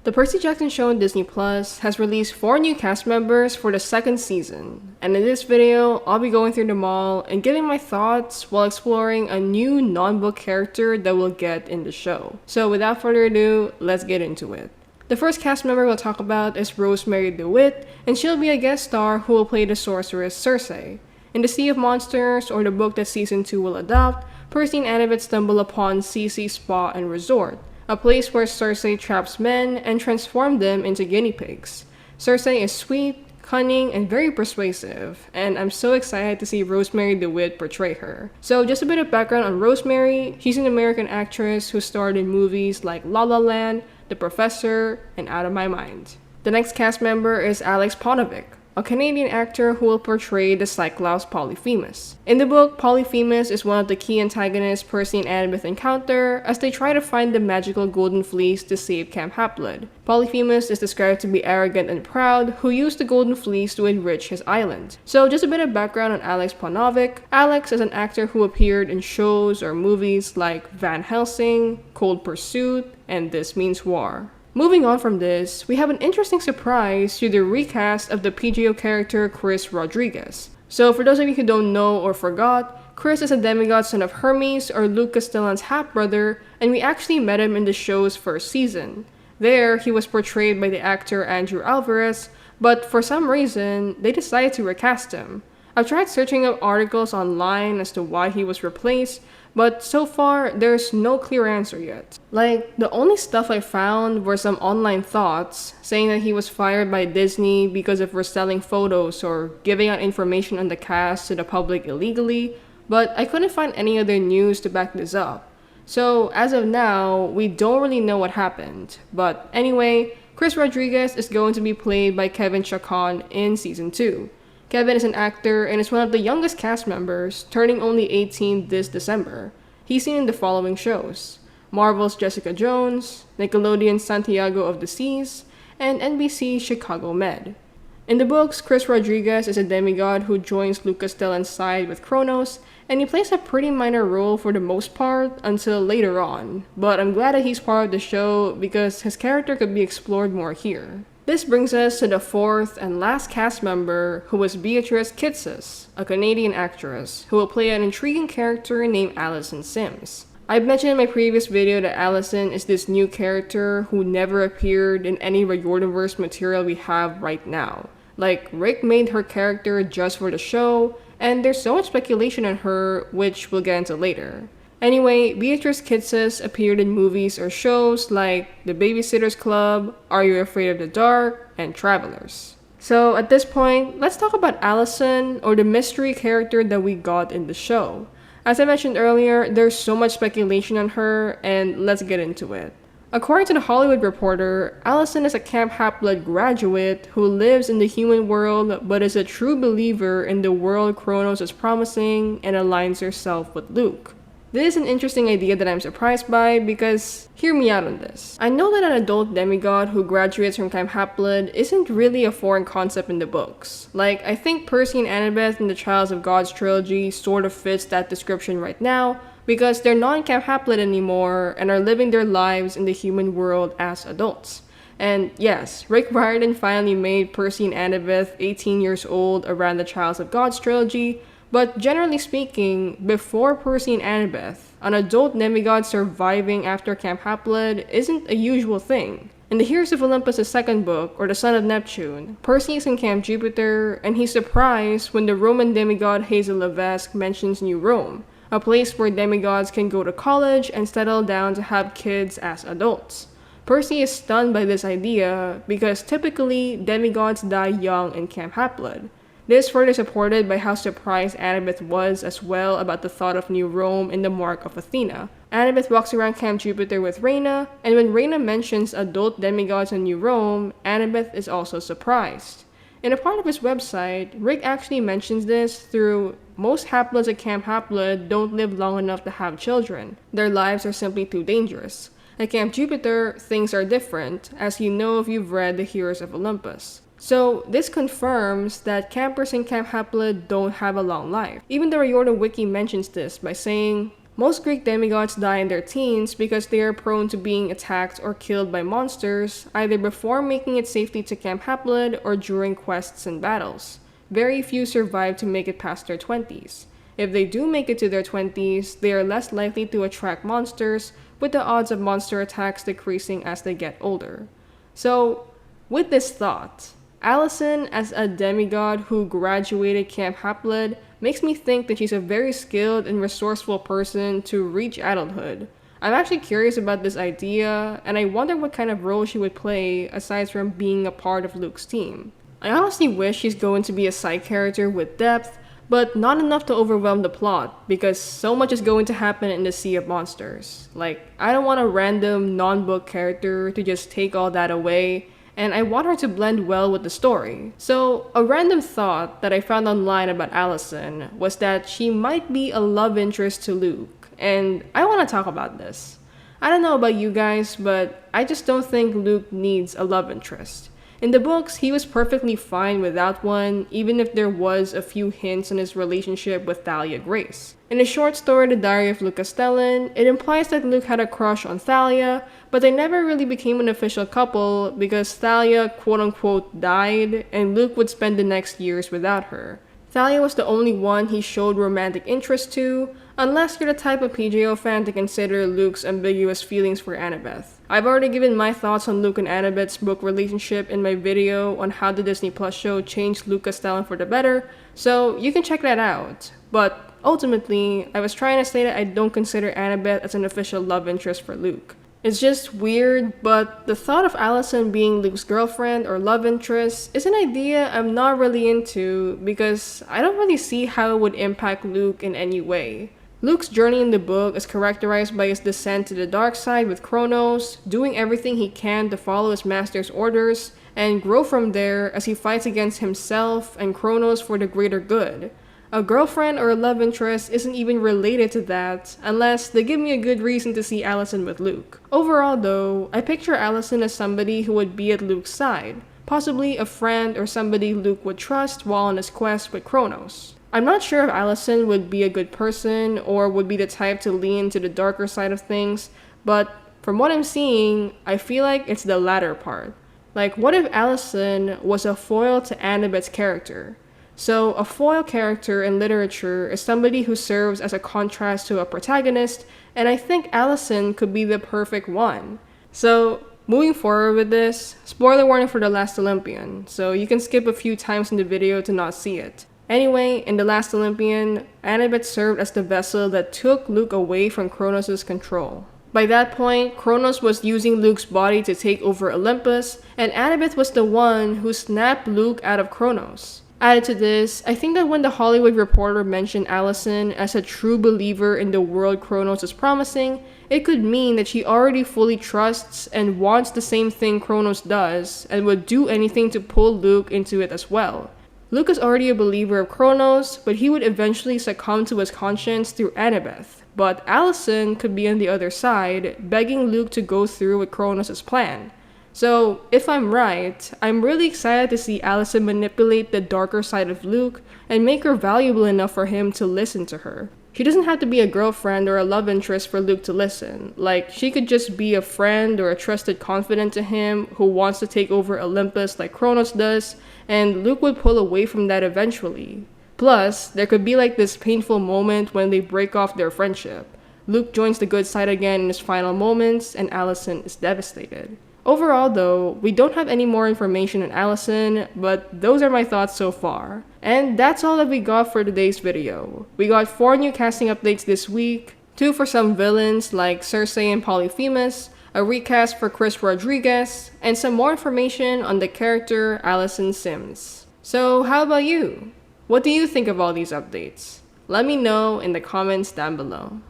The Percy Jackson show on Disney Plus has released 4 new cast members for the second season, and in this video, I'll be going through them all and giving my thoughts while exploring a new non-book character that we'll get in the show. So without further ado, let's get into it. The first cast member we'll talk about is Rosemary DeWitt, and she'll be a guest star who will play the sorceress Circe. In the Sea of Monsters, or the book that Season 2 will adopt, Percy and Annabeth stumble upon Cece's Spa and Resort, a place where Circe traps men and transforms them into guinea pigs. Circe is sweet, cunning, and very persuasive, and I'm so excited to see Rosemary DeWitt portray her. So just a bit of background on Rosemary. She's an American actress who starred in movies like La La Land, The Professor, and Out of My Mind. The next cast member is Alex Paunovic, a Canadian actor who will portray the Cyclops Polyphemus. In the book, Polyphemus is one of the key antagonists Percy and Annabeth encounter as they try to find the magical Golden Fleece to save Camp Half-Blood. Polyphemus is described to be arrogant and proud, who used the Golden Fleece to enrich his island. So just a bit of background on Alex Paunovic. Alex is an actor who appeared in shows or movies like Van Helsing, Cold Pursuit, and This Means War. Moving on from this, we have an interesting surprise to the recast of the PGO character Chris Rodriguez. So for those of you who don't know or forgot, Chris is a demigod son of Hermes, or Luke Castellan's half-brother, and we actually met him in the show's first season. There, he was portrayed by the actor Andrew Alvarez, but for some reason, they decided to recast him. I've tried searching up articles online as to why he was replaced, but so far, there's no clear answer yet. Like, the only stuff I found were some online thoughts, saying that he was fired by Disney because of reselling photos or giving out information on the cast to the public illegally, but I couldn't find any other news to back this up. So, as of now, we don't really know what happened. But anyway, Chris Rodriguez is going to be played by Kevin Chacon in Season 2. Kevin is an actor and is one of the youngest cast members, turning only 18 this December. He's seen in the following shows: Marvel's Jessica Jones, Nickelodeon's Santiago of the Seas, and NBC's Chicago Med. In the books, Chris Rodriguez is a demigod who joins Luke Castellan's side with Kronos, and he plays a pretty minor role for the most part until later on, but I'm glad that he's part of the show because his character could be explored more here. This brings us to the fourth and last cast member, who was Beatrice Kitsis, a Canadian actress, who will play an intriguing character named Alison Sims. I've mentioned in my previous video that Alison is this new character who never appeared in any Riordanverse material we have right now. Like, Rick made her character just for the show, and there's so much speculation on her, which we'll get into later. Anyway, Beatrice Kitsis appeared in movies or shows like The Babysitter's Club, Are You Afraid of the Dark, and Travelers. So at this point, let's talk about Alison, or the mystery character that we got in the show. As I mentioned earlier, there's so much speculation on her, and let's get into it. According to The Hollywood Reporter, Alison is a Camp Half-Blood graduate who lives in the human world but is a true believer in the world Kronos is promising and aligns herself with Luke. This is an interesting idea that I'm surprised by because, hear me out on this. I know that an adult demigod who graduates from Camp Half-Blood isn't really a foreign concept in the books. Like, I think Percy and Annabeth in the Trials of Gods trilogy sort of fits that description right now because they're not in Camp Half-Blood anymore and are living their lives in the human world as adults. And yes, Rick Riordan finally made Percy and Annabeth 18 years old around the Trials of Gods trilogy, but generally speaking, before Percy and Annabeth, an adult demigod surviving after Camp Half-Blood isn't a usual thing. In the Heroes of Olympus' second book, or the Son of Neptune, Percy is in Camp Jupiter, and he's surprised when the Roman demigod Hazel Levesque mentions New Rome, a place where demigods can go to college and settle down to have kids as adults. Percy is stunned by this idea because typically demigods die young in Camp Half-Blood. This further supported by how surprised Annabeth was as well about the thought of New Rome in the Mark of Athena. Annabeth walks around Camp Jupiter with Reyna, and when Reyna mentions adult demigods in New Rome, Annabeth is also surprised. In a part of his website, Rick actually mentions this through most Half-Bloods at Camp Half-Blood don't live long enough to have children. Their lives are simply too dangerous. At Camp Jupiter, things are different, as you know if you've read the Heroes of Olympus. So this confirms that campers in Camp Half-Blood don't have a long life. Even the RiordanWiki mentions this by saying, Most Greek demigods die in their teens because they are prone to being attacked or killed by monsters, either before making it safely to Camp Haplid or during quests and battles. Very few survive to make it past their 20s. If they do make it to their 20s, they are less likely to attract monsters, with the odds of monster attacks decreasing as they get older. So, with this thought, Alison as a demigod who graduated Camp Haplid makes me think that she's a very skilled and resourceful person to reach adulthood. I'm actually curious about this idea, and I wonder what kind of role she would play aside from being a part of Luke's team. I honestly wish she's going to be a side character with depth, but not enough to overwhelm the plot, because so much is going to happen in the Sea of Monsters. Like, I don't want a random non-book character to just take all that away, and I want her to blend well with the story. So, a random thought that I found online about Alison was that she might be a love interest to Luke, and I want to talk about this. I don't know about you guys, but I just don't think Luke needs a love interest. In the books, he was perfectly fine without one, even if there was a few hints on his relationship with Thalia Grace. In the short story The Diary of Luke Castellan, it implies that Luke had a crush on Thalia, but they never really became an official couple because Thalia quote-unquote died, and Luke would spend the next years without her. Thalia was the only one he showed romantic interest to, unless you're the type of PJO fan to consider Luke's ambiguous feelings for Annabeth. I've already given my thoughts on Luke and Annabeth's book relationship in my video on how the Disney Plus show changed Luke Castellan for the better, so you can check that out. But ultimately, I was trying to say that I don't consider Annabeth as an official love interest for Luke. It's just weird, but the thought of Alison being Luke's girlfriend or love interest is an idea I'm not really into because I don't really see how it would impact Luke in any way. Luke's journey in the book is characterized by his descent to the dark side with Kronos, doing everything he can to follow his master's orders, and grow from there as he fights against himself and Kronos for the greater good. A girlfriend or a love interest isn't even related to that, unless they give me a good reason to see Alison with Luke. Overall though, I picture Alison as somebody who would be at Luke's side, possibly a friend or somebody Luke would trust while on his quest with Kronos. I'm not sure if Alison would be a good person or would be the type to lean to the darker side of things, but from what I'm seeing, I feel like it's the latter part. Like, what if Alison was a foil to Annabeth's character? So, a foil character in literature is somebody who serves as a contrast to a protagonist, and I think Alison could be the perfect one. So, moving forward with this, spoiler warning for The Last Olympian, so you can skip a few times in the video to not see it. Anyway, in The Last Olympian, Annabeth served as the vessel that took Luke away from Kronos' control. By that point, Kronos was using Luke's body to take over Olympus, and Annabeth was the one who snapped Luke out of Kronos. Added to this, I think that when the Hollywood Reporter mentioned Alison as a true believer in the world Kronos is promising, it could mean that she already fully trusts and wants the same thing Kronos does, and would do anything to pull Luke into it as well. Luke is already a believer of Kronos, but he would eventually succumb to his conscience through Annabeth. But Alison could be on the other side, begging Luke to go through with Kronos' plan. So, if I'm right, I'm really excited to see Alison manipulate the darker side of Luke and make her valuable enough for him to listen to her. She doesn't have to be a girlfriend or a love interest for Luke to listen. Like, she could just be a friend or a trusted confidant to him who wants to take over Olympus like Kronos does, and Luke would pull away from that eventually. Plus, there could be like this painful moment when they break off their friendship. Luke joins the good side again in his final moments, and Alison is devastated. Overall though, we don't have any more information on Alison, but those are my thoughts so far. And that's all that we got for today's video. We got 4 new casting updates this week, 2 for some villains like Cersei and Polyphemus, a recast for Chris Rodriguez, and some more information on the character Alison Sims. So how about you? What do you think of all these updates? Let me know in the comments down below.